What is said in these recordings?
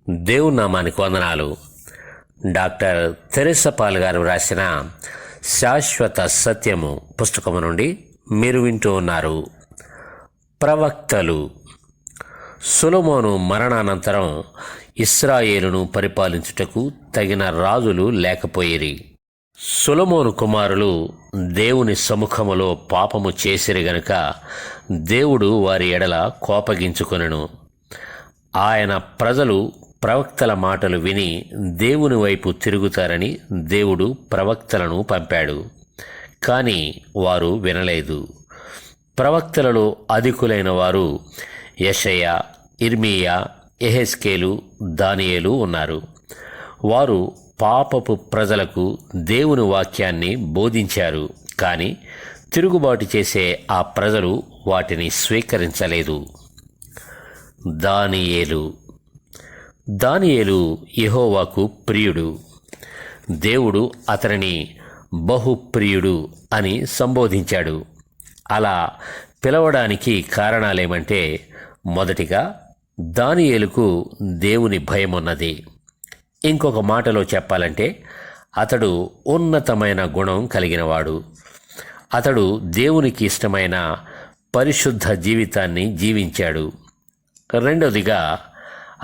దేవుని నామానికి వందనాలు. డాక్టర్ తెరెసా పాల్ గారు రాసిన శాశ్వత సత్యము పుస్తకము నుండి మీరు వింటూ ఉన్నారు. ప్రవక్తలు. సొలొమోను మరణానంతరం ఇశ్రాయేలును పరిపాలించుటకు తగిన రాజులు లేకపోయిరి. సొలొమోను కుమారులు దేవుని సముఖములో పాపము చేసిరి గనుక దేవుడు వారి ఎడల కోపగించుకొనెను. ఆయన ప్రజలు ప్రవక్తల మాటలు విని దేవుని వైపు తిరుగుతారని దేవుడు ప్రవక్తలను పంపాడు. కానీ వారు వినలేదు. ప్రవక్తలలో అధికులైన వారు యెషయా, ఇర్మీయా, యెహెజ్కేలు, దానియేలు ఉన్నారు. వారు పాపపు ప్రజలకు దేవుని వాక్యాన్ని బోధించారు. కానీ తిరుగుబాటు చేసే ఆ ప్రజలు వాటిని స్వీకరించలేదు. దానియేలు యెహోవాకు ప్రియుడు. దేవుడు అతనిని బహుప్రియుడు అని సంబోధించాడు. అలా పిలవడానికి కారణాలేమంటే, మొదటిగా దానియేలుకు దేవుని భయం ఉన్నది. ఇంకొక మాటలో చెప్పాలంటే, అతడు ఉన్నతమైన గుణం కలిగినవాడు. అతడు దేవునికి ఇష్టమైన పరిశుద్ధ జీవితాన్ని జీవించాడు. రెండవదిగా,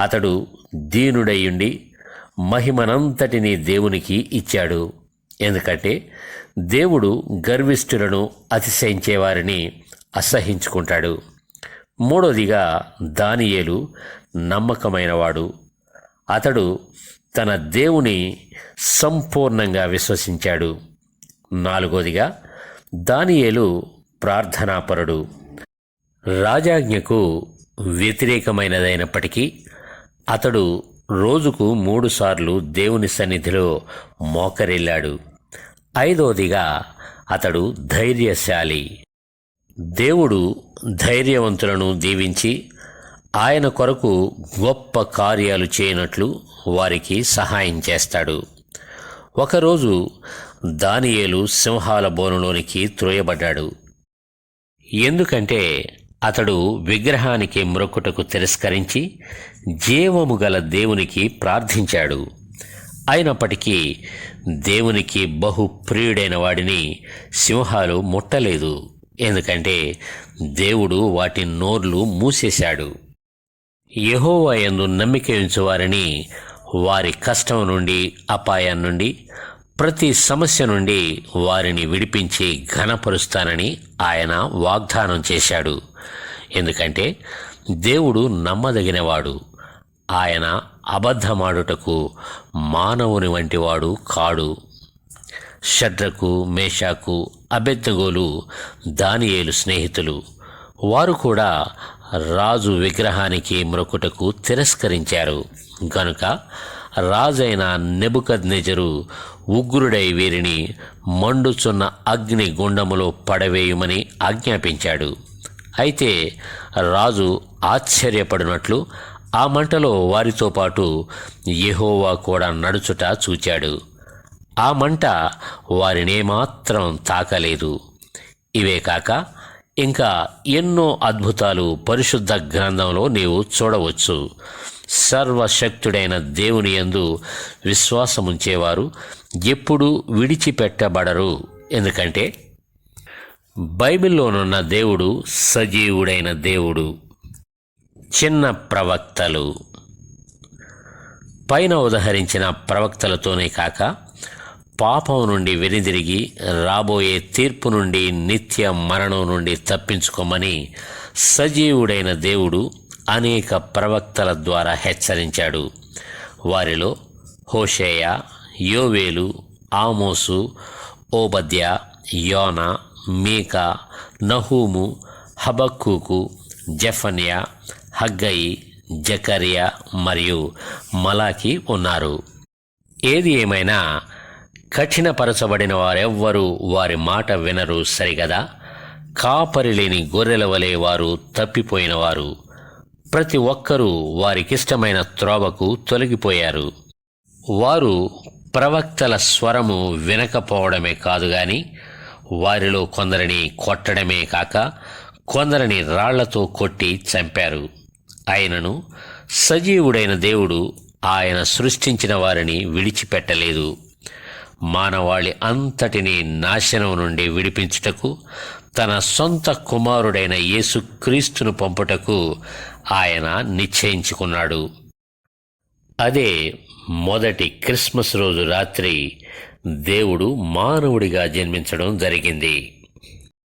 అతడు దీనుడయ్యుండి మహిమనంతటినీ దేవునికి ఇచ్చాడు. ఎందుకంటే దేవుడు గర్విష్ఠులను, అతిశయించేవారిని అసహించుకుంటాడు. మూడవదిగా, దానియేలు నమ్మకమైనవాడు. అతడు తన దేవుని సంపూర్ణంగా విశ్వసించాడు. నాలుగవదిగా, దానియేలు ప్రార్థనాపరుడు. రాజాజ్ఞకు వ్యతిరేకమైనదైనప్పటికీ అతడు రోజుకు 3 సార్లు దేవుని సన్నిధిలో మోకరిల్లాడు. ఐదవదిగా, అతడు ధైర్యశాలి. దేవుడు ధైర్యవంతులను దీవించి ఆయన కొరకు గొప్ప కార్యాలు చేయనట్లు వారికి సహాయం చేస్తాడు. ఒకరోజు దానియేలు సింహాల బోనులోనికి త్రోయబడ్డాడు. ఎందుకంటే అతడు విగ్రహానికి మ్రొక్కుటకు తిరస్కరించి జీవము గల దేవునికి ప్రార్థించాడు. అయినప్పటికీ దేవునికి బహు ప్రియుడైన వాడిని సింహాలు ముట్టలేదు. ఎందుకంటే దేవుడు వాటి నోర్లు మూసేశాడు. యెహోవా యందు నమ్మిక ఉంచువారిని వారి కష్టం నుండి, అపాయం నుండి, ప్రతి సమస్య నుండి వారిని విడిపించి ఘనపరుస్తానని ఆయన వాగ్దానం చేశాడు. ఎందుకంటే దేవుడు నమ్మదగినవాడు. ఆయన అబద్ధమాడుటకు మానవుని వంటివాడు కాడు. షద్రకు, మేషాకు, అబేద్నెగోలు దానియేలు స్నేహితులు. వారు కూడా రాజు విగ్రహానికి మ్రొక్కుటకు తిరస్కరించారు. గనుక రాజైన నెబుకద్నెజరు ఉగ్రుడై వీరిని మండుచున్న అగ్ని గుండములో పడవేయుమని ఆజ్ఞాపించాడు. అయితే రాజు ఆశ్చర్యపడినట్లు ఆ మంటలో వారితో పాటు యెహోవా కూడా నడుచుట చూచాడు. ఆ మంట వారినేమాత్రం తాకలేదు. ఇవే కాక ఇంకా ఎన్నో అద్భుతాలు పరిశుద్ధ గ్రంథంలో నీవు చూడవచ్చు. సర్వశక్తుడైన దేవుని యందు విశ్వాసముంచేవారు ఎప్పుడూ విడిచిపెట్టబడరు. ఎందుకంటే బైబిల్లోనున్న దేవుడు సజీవుడైన దేవుడు. చిన్న ప్రవక్తలు. పైన ఉదహరించిన ప్రవక్తలతోనే కాక పాపం నుండి వెనుదిరిగి రాబోయే తీర్పు నుండి, నిత్య మరణం నుండి తప్పించుకోమని సజీవుడైన దేవుడు అనేక ప్రవక్తల ద్వారా హెచ్చరించాడు. వారిలో హోషేయ, యోవేలు, ఆమోసు, ఓబద్య, యోనా, మీకా, నహూము, హబక్కూకు, జెఫన్యా, హగ్గయి, జకర్యా మరియు మలాకి ఉన్నారు. ఏది ఏమైనా కఠినపరచబడిన వారెవ్వరూ వారి మాట వినరు సరిగదా. కాపరి లేని గొర్రెల వలె వారు తప్పిపోయినవారు. ప్రతి ఒక్కరూ వారికిష్టమైన త్రోవకు తొలగిపోయారు. వారు ప్రవక్తల స్వరము వినకపోవడమే కాదు గాని వారిలో కొందరిని కొట్టడమే కాక కొందరిని రాళ్లతో కొట్టి చంపారు. అయినను సజీవుడైన దేవుడు ఆయన సృష్టించిన వారిని విడిచిపెట్టలేదు. మానవాళి అంతటినీ నాశనం నుండి విడిపించుటకు తన సొంత కుమారుడైన యేసుక్రీస్తును పంపుటకు ఆయన నిశ్చయించుకున్నాడు. అదే మొదటి క్రిస్మస్ రోజు రాత్రి దేవుడు మానవుడిగా జన్మించడం జరిగింది.